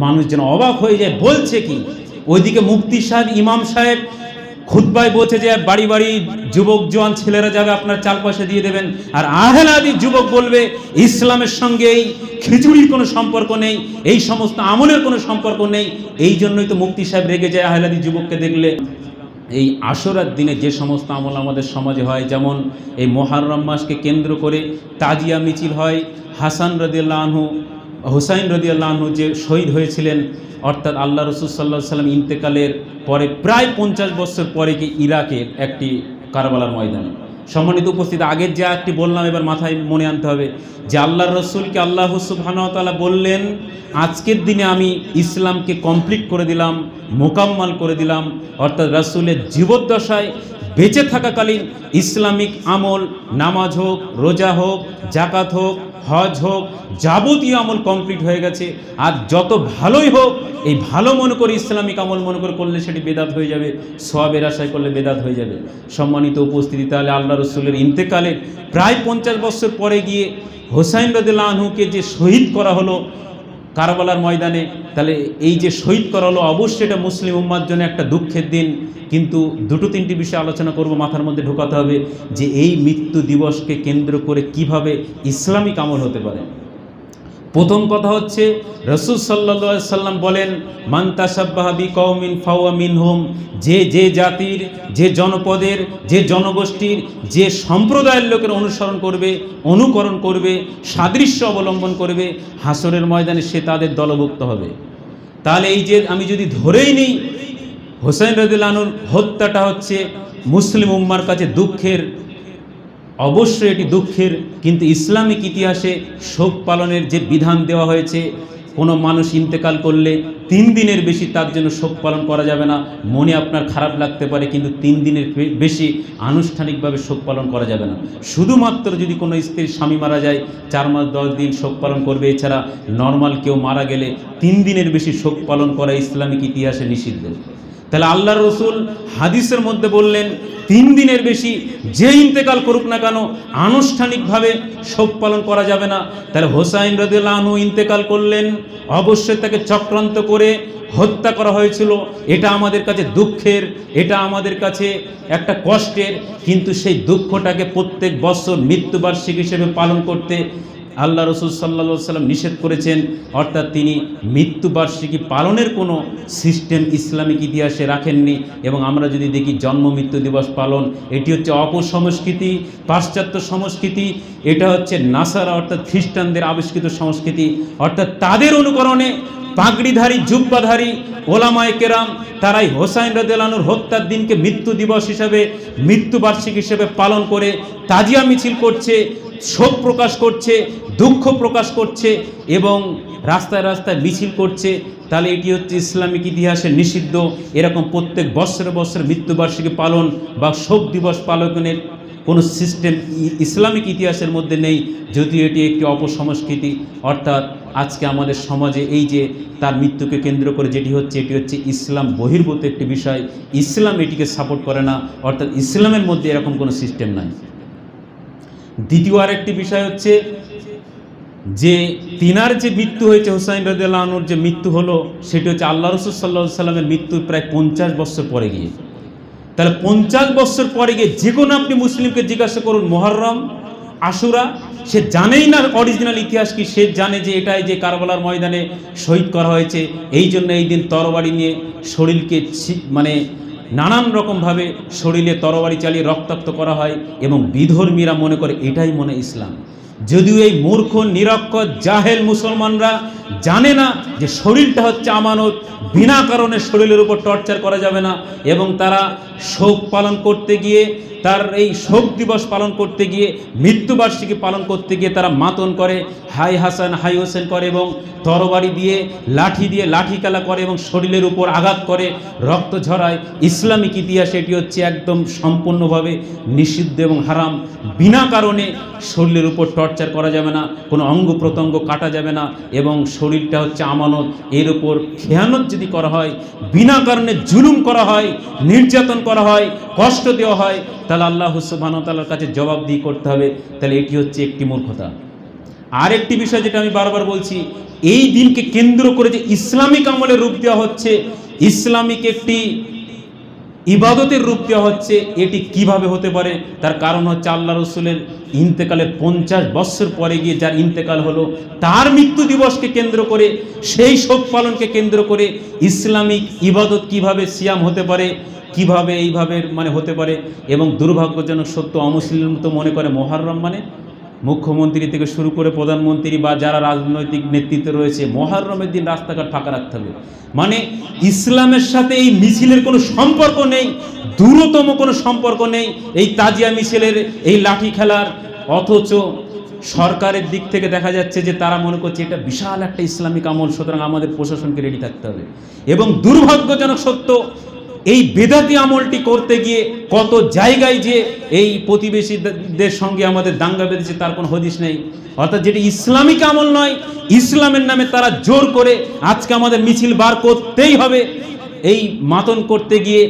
মানুষ যেন অবাক হয়ে যায়, বলছে কি? ওইদিকে মুফতি সাহেব, ইমাম সাহেব খুতবায় বলছে যে বাড়ি বাড়ি যুবক জোয়ান ছেলেরা যাবে, আপনার চাল পয়সা দিয়ে দেবেন। আর আহলে হাদিস যুবক বলবে ইসলামের সঙ্গে এই খিচুড়ির কোনো সম্পর্ক নেই, এই সমস্ত আমলের কোনো সম্পর্ক নেই। এই জন্যই তো মুফতি সাহেব রেগে যায় আহলে হাদিস যুবককে দেখলে। এই আশুরার দিনে যে সমস্ত আমল আমাদের সমাজে হয়, যেমন এই মুহররম মাসকে কেন্দ্র করে তাজিয়া মিছিল হয়। হাসান রাদিয়াল্লাহু আনহু, হুসাইন রাদিয়াল্লাহু আনহু যে শহীদ হয়েছিলেন, অর্থাৎ আল্লাহ রাসূল সাল্লাল্লাহু আলাইহি সাল্লাম ইন্তেকালের পরে প্রায় 50 বছর পরে কি ইরাকের একটি কারবালার ময়দানে। সম্মানিত উপস্থিত, আগের যে আয়াতটি বললাম এবার মাথায় মনে আনতে হবে যে আল্লাহর রাসূলকে আল্লাহ সুবহানাহু ওয়া তাআলা বললেন, আজকের দিনে আমি ইসলামকে কমপ্লিট করে দিলাম, মোকাম্মাল করে দিলাম। অর্থাৎ রাসূলের জীবদ্দশায় বেঁচে থাকাকালীন ইসলামিক আমল, নামাজ হোক, রোজা হোক, জাকাত হোক, হজ হোক, যাবতীয় আমল কমপ্লিট হয়ে গেছে। আর যত ভালোই হোক, এই ভালো মনে করে ইসলামিক আমল মনে করে করলে সেটি বেদাত হয়ে যাবে, সওয়াবের আশায় করলে বেদাত হয়ে যাবে। সম্মানিত উপস্থিতি, তাহলে আল্লাহ রসুলের ইন্তেকালের প্রায় 50 বছর পরে গিয়ে হুসাইন রাদিয়াল্লাহু আনহুকে যে শহীদ করা হলো কারবালার ময়দানে, তাহলে এই যে শহীদ করা হলো, অবশ্যই এটা মুসলিম উম্মার জন্য একটা দুঃখের দিন। কিন্তু দুটো তিনটি বিষয় আলোচনা করব, মাথার মধ্যে ঢোকাতে হবে যে এই মৃত্যু দিবসকে কেন্দ্র করে কিভাবে ইসলামিক আমল হতে পারে। প্রথম কথা হচ্ছে, রাসূল সাল্লাল্লাহু আলাইহি সাল্লাম বলেন, মান তাশাব্বাহা বিকওমিন ফাহুয়া মিনহুম। যে যে জাতির, যে জনপদের, যে জনগোষ্ঠীর, যে সম্প্রদায়ের লোকের অনুসরণ করবে, অনুকরণ করবে, সাদৃশ্য অবলম্বন করবে, হাসরের ময়দানে সে তাদের দলভুক্ত হবে। তাহলে এই যে আমি যদি ধরেই নিই হুসাইন রাদিয়াল্লাহু আনহুর হত্যাটা হচ্ছে মুসলিম উম্মার কাছে দুঃখের, অবশ্যই এটি দুঃখের, কিন্তু ইসলামিক ইতিহাসে শোক পালনের যে বিধান দেওয়া হয়েছে, কোনো মানুষ ইন্তেকাল করলে 3 দিনের বেশি তার জন্য শোক পালন করা যাবে না। মনে আপনার খারাপ লাগতে পারে, কিন্তু 3 দিনের বেশি আনুষ্ঠানিকভাবে শোক পালন করা যাবে না। শুধুমাত্র যদি কোনো স্ত্রীর স্বামী মারা যায় 4 মাস 10 দিন শোক পালন করবে, এছাড়া নর্মাল কেউ মারা গেলে 3 দিনের বেশি শোক পালন করা ইসলামিক ইতিহাসে নিষিদ্ধ। তাহলে আল্লাহর রাসূল হাদিসের মধ্যে বললেন 3 দিনের বেশি যে ইন্তেকাল করুক না কেন আনুষ্ঠানিকভাবে শোক পালন করা যাবে না। তাহলে হুসাইন রাদিয়াল্লাহু আনহু ইন্তেকাল করলেন, অবশ্যই তাকে চক্রান্ত করে হত্যা করা হয়েছিল। এটা আমাদের কাছে দুঃখের, এটা আমাদের কাছে একটা কষ্টের, কিন্তু সেই দুঃখটাকে প্রত্যেক বছর মৃত্যুবার্ষিকী হিসেবে পালন করতে আল্লাহ রসুল সাল্লাল্লাহু আলাইহি সাল্লাম নিষেধ করেছেন। অর্থাৎ তিনি মৃত্যুবার্ষিকী পালনের কোনো সিস্টেম ইসলামিক ইতিহাসে রাখেননি। এবং আমরা যদি দেখি জন্ম মৃত্যু দিবস পালন, এটি হচ্ছে অপসংস্কৃতি, পাশ্চাত্য সংস্কৃতি। এটা হচ্ছে নাসারা অর্থাৎ খ্রিস্টানদের আবিষ্কৃত সংস্কৃতি। অর্থাৎ তাদের অনুকরণে পাগড়িধারী, জুব্বাধারী ওলামায়ে কেরাম তারাই হুসাইন রাদিয়াল্লাহু আনহুর হত্যার দিনকে মৃত্যু দিবস হিসেবে, মৃত্যুবার্ষিকী হিসেবে পালন করে তাজিয়া মিছিল করছে, শোক প্রকাশ করছে, দুঃখ প্রকাশ করছে এবং রাস্তায় রাস্তায় মিছিল করছে। তাহলে এটি হচ্ছে ইসলামিক ইতিহাসে নিষিদ্ধ। এরকম প্রত্যেক বছরে বছরে মৃত্যুবার্ষিকী পালন বা শোক দিবস পালনের কোনো সিস্টেম ইসলামিক ইতিহাসের মধ্যে নেই, যদিও এটি একটি অপসংস্কৃতি। অর্থাৎ আজকে আমাদের সমাজে এই যে তার মৃত্যুকে কেন্দ্র করে যেটি হচ্ছে, এটি হচ্ছে ইসলাম বহির্ভূত একটি বিষয়। ইসলাম এটিকে সাপোর্ট করে না, অর্থাৎ ইসলামের মধ্যে এরকম কোনো সিস্টেম নাই। দ্বিতীয় আরেকটি বিষয় হচ্ছে যে তিনার যে মৃত্যু হয়েছে, হুসাইন রাদিয়াল্লাহু আনহুর যে মৃত্যু হলো, সেটি হচ্ছে আল্লাহ রাসূল সাল্লাল্লাহু আলাইহি সাল্লামের মৃত্যুর প্রায় 50 বছর পরে গিয়ে। তাহলে 50 বছর পরে গিয়ে যে কোনো আপনি মুসলিমকে জিজ্ঞাসা করুন মুহররম, আশুরা, সে জানেই না অরিজিনাল ইতিহাস কি। সে জানে যে এটাই যে কারবালার ময়দানে শহীদ করা হয়েছে, এই জন্য এই দিন তরবারি নিয়ে শরীরকে মানে নানান রকমভাবে শরীরে তরবারি চালিয়ে রক্তাক্ত করা হয় এবং বিধর্মীরা মনে করে এটাই মনে ইসলাম। যদিও এই মূর্খ নিরক্ষর জাহেল মুসলমানরা জানে না যে শরীরটা হচ্ছে আমানত, বিনা কারণে শরীরের উপর টর্চার করা যাবে না। এবং তারা শোক পালন করতে গিয়ে, তার এই শোক দিবস পালন করতে গিয়ে, মৃত্যুবার্ষিকী পালন করতে গিয়ে তারা মাতন করে, হাই হাসান হাই হোসেন করে এবং তরবারি দিয়ে লাঠি খেলা করে এবং শরীরের উপর আঘাত করে, রক্ত ঝরায়। ইসলামিক ইতিহাসে এটি হচ্ছে একদম সম্পূর্ণভাবে নিষিদ্ধ এবং হারাম। বিনা কারণে শরীরের উপর টর্চার করা যাবে না, কোনো অঙ্গ প্রত্যঙ্গ কাটা যাবে না এবং শরীরটা হচ্ছে আমানত। এর উপর খেয়ানত যদি করা হয়, বিনা কারণে জুলুম করা হয়, নির্যাতন করা হয়, কষ্ট দেওয়া হয়, তাহলে আল্লাহ সুবহানাহু ওয়া তাআলার কাছে জবাবদিহি করতে হবে। তাহলে এটি হচ্ছে একটি মূর্খতা। আরেকটি বিষয় যেটা আমি বারবার বলছি, এই দিনকে কেন্দ্র করে যে ইসলামিক আমলের রূপ দেওয়া হচ্ছে, ইসলামিক একটি ইবাদতের রূপ দেওয়া হচ্ছে, এটি কিভাবে হতে পারে? তার কারণ হচ্ছে আল্লাহ রসুলের ইন্তেকালের 50 বৎসর পরে গিয়ে যার ইন্তেকাল হলো, তার মৃত্যু দিবসকে কেন্দ্র করে, সেই শোক পালনকে কেন্দ্র করে ইসলামিক ইবাদত কিভাবে সিয়াম হতে পারে, কিভাবে এইভাবে মানে হতে পারে। এবং দুর্ভাগ্যজনক সত্য, অমুসলিম তো মনে করে মুহররম মানে মুখ্যমন্ত্রী থেকে শুরু করে প্রধানমন্ত্রী বা যারা রাজনৈতিক নেতৃত্বে রয়েছে, মুহররমের দিন রাস্তাঘাট ফাঁকা রাখতে হবে। মানে ইসলামের সাথে এই মিছিলের কোনো সম্পর্ক নেই, দূরতম কোনো সম্পর্ক নেই এই তাজিয়া মিছিলের, এই লাঠি খেলার। অথচ সরকারের দিক থেকে দেখা যাচ্ছে যে তারা মনে করছে এটা বিশাল একটা ইসলামিক আমল, সুতরাং আমাদের প্রশাসনকে রেডি থাকতে হবে। এবং দুর্ভাগ্যজনক সত্য, এই বেদাতি আমলটি করতে গিয়ে কত জায়গায় যে এই প্রতিবেশীদের সঙ্গে আমাদের দাঙ্গা বেঁধেছে তার কোনো হদিশ নেই। অর্থাৎ যেটি ইসলামিক আমল নয়, ইসলামের নামে তারা জোর করে আজকে আমাদের মিছিল বার করতেই হবে, এই মাতন করতে গিয়ে।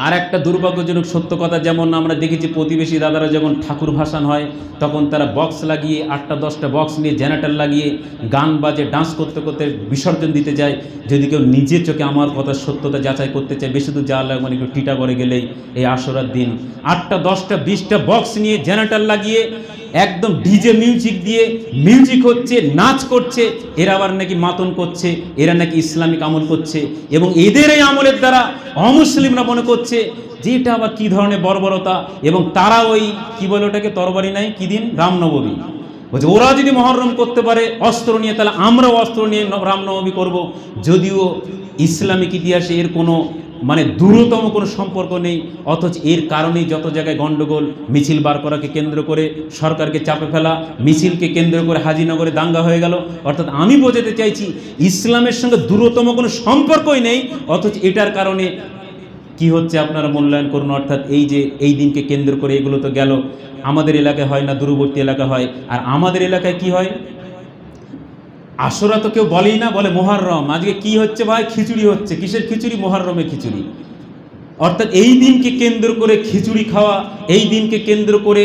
আর একটা দুর্ভাগ্যজনক সত্য কথা, যেমন আমরা দেখেছি প্রতিবেশী দাদারা যখন ঠাকুর ভাসান হয় তখন তারা বক্স লাগিয়ে 8টা-10টা বক্স নিয়ে জেনারেটর লাগিয়ে গান বাজে ডান্স করতে করতে বিসর্জন দিতে যায়। যদি কেউ নিজের চোখে আমার কথা সত্যতা যাচাই করতে চায়, বেশি দূর যাওয়া লাগবে, মানে একটু টিটাগড়ে গেলেই এই আশুরার দিন 8টা 10টা 20টা বক্স নিয়ে জেনারেটর লাগিয়ে একদম ডিজে মিউজিক দিয়ে মিউজিক হচ্ছে, নাচ করছে, এরা আবার নাকি মাতন করছে, এরা নাকি ইসলামিক আমল করছে। এবং এদের এই আমলের দ্বারা অমুসলিমরা মনে করছে যে এটা আবার কী ধরনের বর্বরতা। এবং তারা ওই কী বলে ওটাকে, তরবারি নাই কি দিন, রামনবমী বলছে, ওরা যদি মহরম করতে পারে অস্ত্র নিয়ে, তাহলে আমরাও অস্ত্র নিয়ে রামনবমী করব। যদিও ইসলামিক ইতিহাসে এর কোনো মানে দূরতম কোনো সম্পর্ক নেই। অথচ এর কারণেই যত জায়গায় গণ্ডগোল, মিছিল বার করাকে কেন্দ্র করে সরকারকে চাপে ফেলা, মিছিলকে কেন্দ্র করে হাজিনগরে দাঙ্গা হয়ে গেল। অর্থাৎ আমি বোঝাতে চাইছি ইসলামের সঙ্গে দূরতম কোনো সম্পর্কই নেই, অথচ এটার কারণে কি হচ্ছে আপনারা মূল্যায়ন করুন। অর্থাৎ এই যে এই দিনকে কেন্দ্র করে এগুলো তো গেল, আমাদের এলাকায় হয় না, দূরবর্তী এলাকা হয়। আর আমাদের এলাকায় কি হয়, আশুরা তো কেউ বলেই না, বলে মুহররম। আজকে কি হচ্ছে ভাই, খিচুড়ি হচ্ছে। কিসের খিচুড়ি? মুহররমের খিচুড়ি। অর্থাৎ এই দিনকে কেন্দ্র করে খিচুড়ি খাওয়া, এই দিনকে কেন্দ্র করে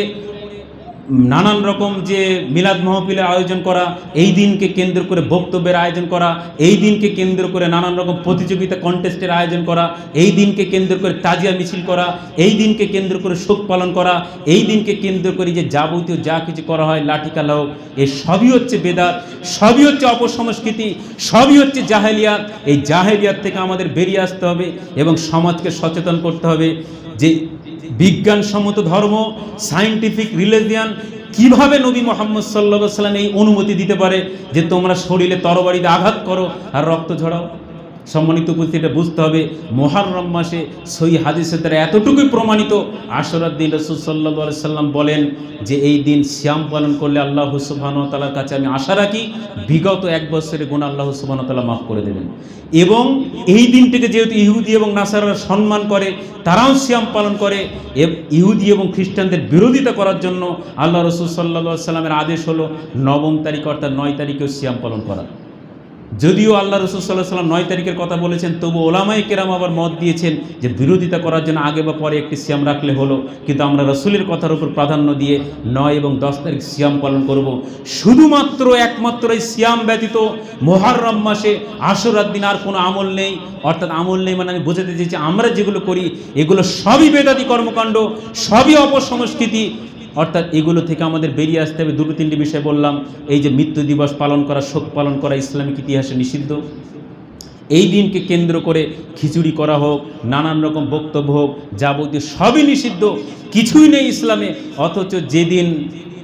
নানান রকম যে মিলাদ মাহফিলের আয়োজন করা, এই দিনকে কেন্দ্র করে বক্তব্যের আয়োজন করা, এই দিনকে কেন্দ্র করে নানান রকম প্রতিযোগিতা কন্টেস্টের আয়োজন করা, এই দিনকে কেন্দ্র করে তাজিয়া মিছিল করা, এই দিনকে কেন্দ্র করে শোক পালন করা, এই দিনকে কেন্দ্র করে যে যাবতীয় যা কিছু করা হয়, লাঠি খেলা হোক, এ সবই হচ্ছে বেদাত, সবই হচ্ছে অপসংস্কৃতি, সবই হচ্ছে জাহেলিয়াত। এই জাহেলিয়াত থেকে আমাদের বেরিয়ে আসতে হবে এবং সমাজকে সচেতন করতে হবে যে বিজ্ঞানসম্মত ধর্ম, সায়েন্টিফিক রিলিজিয়ান কিভাবে নবী মুহাম্মদ সাল্লাল্লাহু আলাইহি ওয়াসাল্লাম এই অনুমতি দিতে পারে যে তোমরা শরীরে তরবারিতে আঘাত করো আর রক্ত ঝরাও। সম্মানিত উপস্থিতি, এটা বুঝতে হবে মুহররম মাসে সহিহ হাদিসের দ্বারা এতটুকুই প্রমাণিত, আশুরার দিন রাসূল সাল্লাল্লাহু আলাইহি সাল্লাম বলেন যে এই দিন সিয়াম পালন করলে আল্লাহ সুবহানাহু ওয়া তাআলার কাছে আমি আশা রাখি বিগত 1 বছরের গুনাহ আল্লাহ সুবহানাহু ওয়া তাআলা মাফ করে দেবেন। এবং এই দিনটিকে যেহেতু ইহুদি এবং নাসারারা সম্মান করে, তারাও সিয়াম পালন করে, ইহুদি এবং খ্রিস্টানদের বিরোধিতা করার জন্য আল্লাহ রাসূল সাল্লাল্লাহু আলাইহি সাল্লামের আদেশ হলো 9 তারিখ অর্থাৎ 9 তারিখেও সিয়াম পালন করা। যদিও আল্লাহ রাসূল সাল্লাল্লাহু আলাইহি সাল্লাম 9 তারিখের কথা বলেছেন, তবু ওলামায়ে কেরাম আবার মত দিয়েছেন যে বিরোধিতা করার জন্য আগে বা পরে একটি সিয়াম রাখলে হলো, কিন্তু আমরা রাসূলের কথার উপর প্রাধান্য দিয়ে 9 এবং 10 তারিখ সিয়াম পালন করব। শুধুমাত্র একমাত্র এই সিয়াম ব্যতীত মুহররম মাসে আশুরার দিন আর কোনো আমল নেই। অর্থাৎ আমল নেই মানে আমি বোঝাতে চাইছি আমরা যেগুলো করি এগুলো সবই বেদাতি কর্মকাণ্ড, সবই অপসংস্কৃতি। অর্থাৎ এগুলো থেকে আমাদের বেরিয়ে আসতে হবে। 2-3টি বিষয় বললাম, এই যে মৃত্যু দিবস পালন করা, শোক পালন করা ইসলামিক ইতিহাসে নিষিদ্ধ। এই দিনকে কেন্দ্র করে খিচুড়ি করা হোক, নানান রকম বক্তব্য হোক, যাবতীয় সবই নিষিদ্ধ, কিছুই নেই ইসলামে। অথচ যেদিন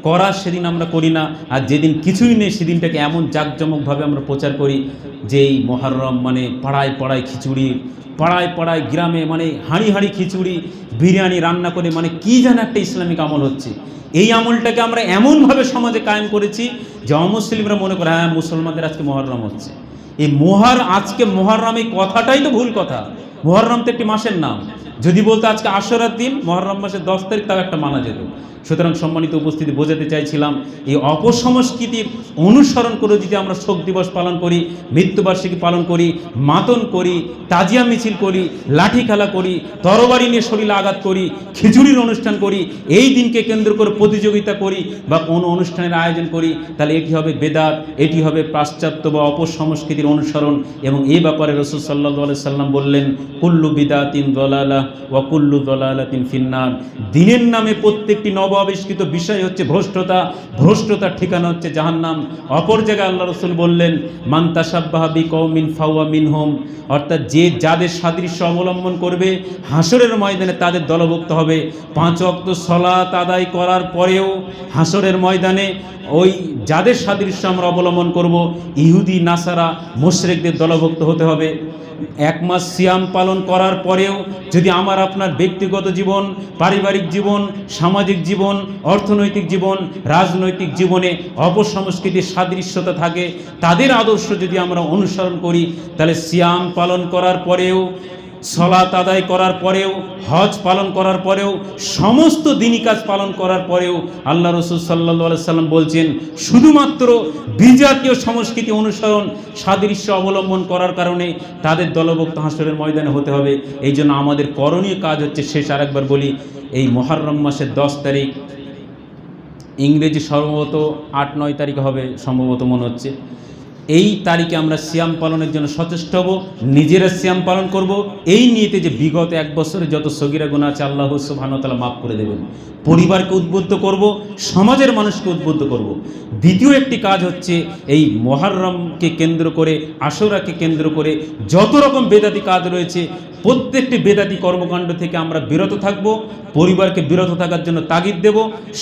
করা সেদিন আমরা করি না, আর যেদিন কিছুই নেই সেদিনটাকে এমন জাঁকজমকভাবে আমরা প্রচার করি যে এই মুহররম মানে পাড়ায় পাড়ায় খিচুড়ি, পাড়ায় পাড়ায় গ্রামে মানে হাঁড়ি হাঁড়ি খিচুড়ি বিরিয়ানি রান্না করে, মানে কি যেন একটা ইসলামিক আমল হচ্ছে। এই আমলটাকে আমরা এমনভাবে সমাজে কায়েম করেছি যে অমুসলিমরা মনে করে হ্যাঁ মুসলমানদের আজকে মুহররম হচ্ছে। এই আজকে মুহররম এই কথাটাই তো ভুল কথা। মুহররম তো একটি মাসের নাম, যদি বলতো আজকে আশুরার দিন, মুহররম মাসের 10 তারিখ, তাও একটা মানা যেত। সুতরাং সম্মানিত উপস্থিতি, বোঝাতে চাইছিলাম এই অপসংস্কৃতির অনুসরণ করে যদি আমরা শোক দিবস পালন করি, মৃত্যুবার্ষিকী পালন করি, মাতন করি, তাজিয়া মিছিল করি, লাঠি খেলা করি, তরবারি নিয়ে শরীরে আঘাত করি, খিচুড়ির অনুষ্ঠান করি, এই দিনকে কেন্দ্র করে প্রতিযোগিতা করি বা কোনো অনুষ্ঠানের আয়োজন করি, তাহলে এটি হবে বেদাত, এটি হবে পাশ্চাত্য বা অপসংস্কৃতির অনুসরণ। এবং এই ব্যাপারে রাসূল সাল্লাল্লাহু আলাইহি সাল্লাম বললেন, কুল্লু বিদাতিন দালালাহ ওয়া কুল্লু দালালাতিন ফিন্নার। দিনের নামে প্রত্যেকটি আবিষ্কৃত বিষয় হচ্ছে ভ্রষ্টতা, ভ্রষ্টতার ঠিকানা হচ্ছে জাহান্নাম। অপর জায়গায় আল্লাহ রাসূল বললেন, মান তাশাব্বাহা বিকওমিন ফাহুয়া মিনহুম, অর্থাৎ যে যাদের সাদৃশ্য অবলম্বন করবে হাসরের ময়দানে তাদের দলভুক্ত হবে। 5 ওয়াক্ত সালাত আদায় করার পরেও হাসরের ময়দানে ওই যাদের সাদৃশ্য আমরা অবলম্বন করব, ইহুদি নাসারা মুশরিকদের দলভুক্ত হতে হবে। 1 মাস সিয়াম পালন করার পরেও যদি আমার আপনার ব্যক্তিগত জীবন, পারিবারিক জীবন, সামাজিক জীবন, অর্থনৈতিক জীবন, রাজনৈতিক জীবনে অপসংস্কৃতির সাদৃশ্যতা থাকে, তাদের আদর্শ যদি আমরা অনুসরণ করি, তাহলে সিয়াম পালন করার পরেও, সালাত আদায় করার পরেও, হজ পালন করার পরেও, সমস্ত দিনী কাজ পালন করার পরেও আল্লাহ রাসূল সাল্লাল্লাহু আলাইহি সাল্লাম বলছেন, শুধুমাত্র বিজাতীয় সংস্কৃতি অনুসরণ, সাদৃশ্য অবলম্বন করার কারণে তাদের দলভুক্ত হাসরের ময়দানে হতে হবে। এই জন্য আমাদের করণীয় কাজ হচ্ছে, শেষ আরেকবার বলি, এই মুহররম মাসের 10 তারিখ, ইংরেজি সম্ভবত 8-9 তারিখ হবে সম্ভবত মনে হচ্ছে, এই তারিখে আমরা সিয়াম পালনের জন্য সচেষ্ট হব, নিজেরা সিয়াম পালন করব, এই নিয়েতে যে বিগত 1 বছরে যত সগীরা গুনাহ আছে আল্লাহ সুবহানাহু ওয়া তাআলা মাফ করে দেবেন। পরিবারকে উদ্বুদ্ধ করব, সমাজের মানুষকে উদ্বুদ্ধ করব। দ্বিতীয় একটি কাজ হচ্ছে, এই মুহররমকে কেন্দ্র করে, আশুরাকে কেন্দ্র করে যত রকম বেদাতি কাজ রয়েছে, প্রত্যেকটি বেদাতি কর্মকাণ্ড থেকে আমরা বিরত থাকব, পরিবারকে বিরত থাকার জন্য তাগিদ দেব।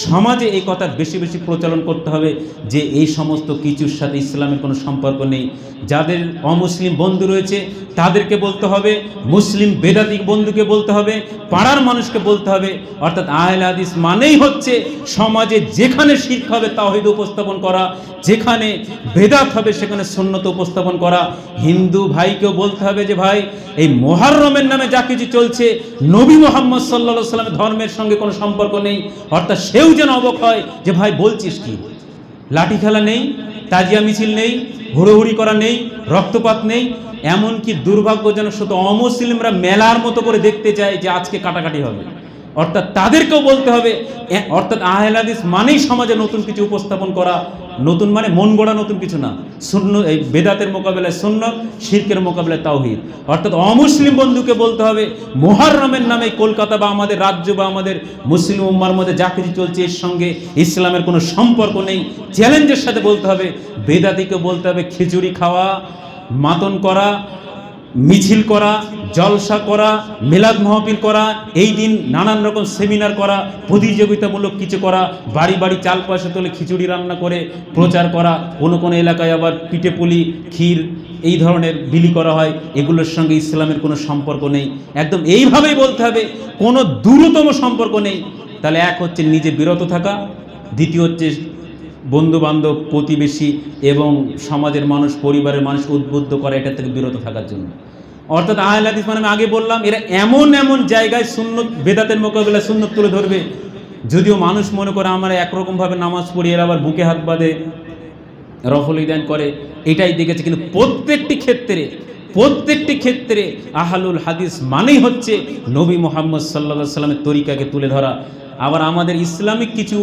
সমাজে এই কথা বেশি বেশি প্রচলন করতে হবে যে এই সমস্ত কিছুর সাথে ইসলামের কোনো সম্পর্ক নেই। যাদের অমুসলিম বন্ধু রয়েছে তাদেরকে বলতে হবে, মুসলিম বেদাতি বন্ধুকে বলতে হবে, পাড়ার মানুষকে বলতে হবে। অর্থাৎ আহলে হাদিস মানেই হচ্ছে সমাজে যেখানে শিরক হবে তাওহীদ উপস্থাপন করা, যেখানে বেদাত হবে সেখানে সুন্নত উপস্থাপন করা। হিন্দু ভাইকেও বলতে হবে যে ভাই, এই মুহররমের নামে যা কিছু চলছে নবী মুহাম্মদ সাল্লাল্লাহু আলাইহি ওয়াসাল্লামের ধর্মের সঙ্গে কোনো সম্পর্ক নেই। অর্থাৎ সেও যেন অবাক হয় যে ভাই বলছিস কি, লাঠি খেলা নেই, তাজিয়া মিছিল নেই, হুড়োহুড়ি করা নেই, রক্তপাত নেই। এমনকি দুর্ভাগ্যজনক শুধু অমুসলিমরা মেলার মতো করে দেখতে চায় যে আজকে কাটাকাটি হবে। অর্থাৎ তাদেরকেও বলতে হবে, অর্থাৎ আহলে হাদিস মানেই সমাজে নতুন কিছু উপস্থাপন করা, নতুন মানে মন গড়া নতুন কিছু না, সুন্নাত, এই বেদাতের মোকাবেলায় সুন্নাত, শিরকের মোকাবেলায় তাওহীদ। অর্থাৎ অমুসলিম বন্ধুকে বলতে হবে, মুহররমের নামে কলকাতা বা আমাদের রাজ্য বা আমাদের মুসলিম উম্মার মধ্যে যা কিছু চলছে এর সঙ্গে ইসলামের কোনো সম্পর্ক নেই। চ্যালেঞ্জের সাথে বলতে হবে। বেদাতিকে বলতে হবে, খিচুড়ি খাওয়া, মাতন করা, মিছিল করা, জলসা করা, মিলাদ মাহফিল করা, এই দিন নানান রকম সেমিনার করা, প্রতিযোগিতামূলক কিছু করা, বাড়ি বাড়ি চাল পয়সা তুলে খিচুড়ি রান্না করে প্রচার করা, কোনো কোনো এলাকায় আবার পিঠে পুলি, ক্ষীর এই ধরনের বিলি করা হয়, এগুলোর সঙ্গে ইসলামের কোনো সম্পর্ক নেই। একদম এইভাবেই বলতে হবে, কোনো দূরতম সম্পর্ক নেই। তাহলে এক হচ্ছে নিজে বিরত থাকা, দ্বিতীয় হচ্ছে বন্ধু বান্ধব, প্রতিবেশী এবং সমাজের মানুষ, পরিবারের মানুষ উদ্বুদ্ধ করা এটা থেকে বিরত থাকার জন্য। অর্থাৎ আহলে হাদিস মানে আমি আগে বললাম, এরা এমন এমন জায়গায় সুন্নত, বেদাতের মোকাবিলায় সুন্নত তুলে ধরবে, যদিও মানুষ মনে করে আমরা একরকমভাবে নামাজ পড়ি, এরা আবার বুকে হাত বাঁধে, রফল ইদান করে, এটাই দেখেছে। কিন্তু প্রত্যেকটি ক্ষেত্রে আহলুল হাদিস মানেই হচ্ছে নবী মুহাম্মদ সাল্লাল্লাহু আলাইহি ওয়াসাল্লামের তরিকাকে তুলে ধরা। আবার আমাদের ইসলামিক কিছু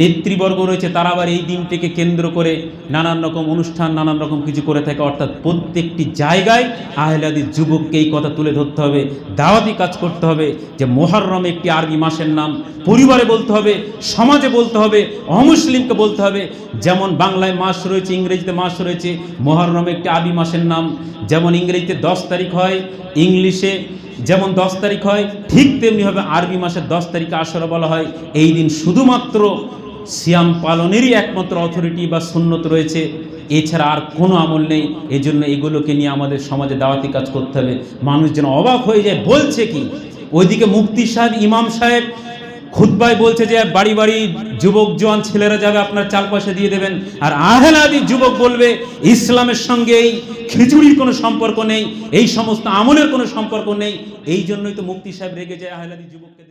নেতৃবর্গ রয়েছে, তারা আবার এই দিনটিকে কেন্দ্র করে নানান রকম অনুষ্ঠান, নানান রকম কিছু করে থাকে। অর্থাৎ প্রত্যেকটি জায়গায় আহলে হাদিস যুবককে এই কথা তুলে ধরতে হবে, দাওয়াতি কাজ করতে হবে যে মুহররম একটি আরবি মাসের নাম। পরিবারে বলতে হবে, সমাজে বলতে হবে, অমুসলিমকে বলতে হবে। যেমন বাংলায় মাস রয়েছে, ইংরেজিতে মাস রয়েছে, মুহররম একটি আরবি মাসের নাম। যেমন ইংরেজিতে 10 তারিখ হয়, ইংলিশে যেমন 10 তারিখ হয়, ঠিক তেমনিভাবে আরবি মাসের 10 তারিখে আশুরা বলা হয়। এই দিন শুধুমাত্র সিয়াম পালনেরই একমাত্র অথরিটি বা সুন্নত রয়েছে, এছাড়া আর কোনো আমল নেই। এই জন্য এগুলোকে নিয়ে আমাদের সমাজে দাওয়াতি কাজ করতে হবে। মানুষ যেন অবাক হয়ে যায়, বলছে কি, ওইদিকে মুফতি সাহেব, ইমাম সাহেব খুতবায় বলছে যে বাড়ি বাড়ি যুবক জওয়ান ছেলেরা যাবে, আপনার চাল পয়সা দিয়ে দেবেন। আর আহলে হাদিস যুবক বলবে ইসলামের সঙ্গে এই খিচুড়ির কোনো সম্পর্ক নেই, এই সমস্ত আমলের কোনো সম্পর্ক নেই। এই জন্যই তো মুফতি সাহেব রেগে যায় আহলে হাদিস যুবককে।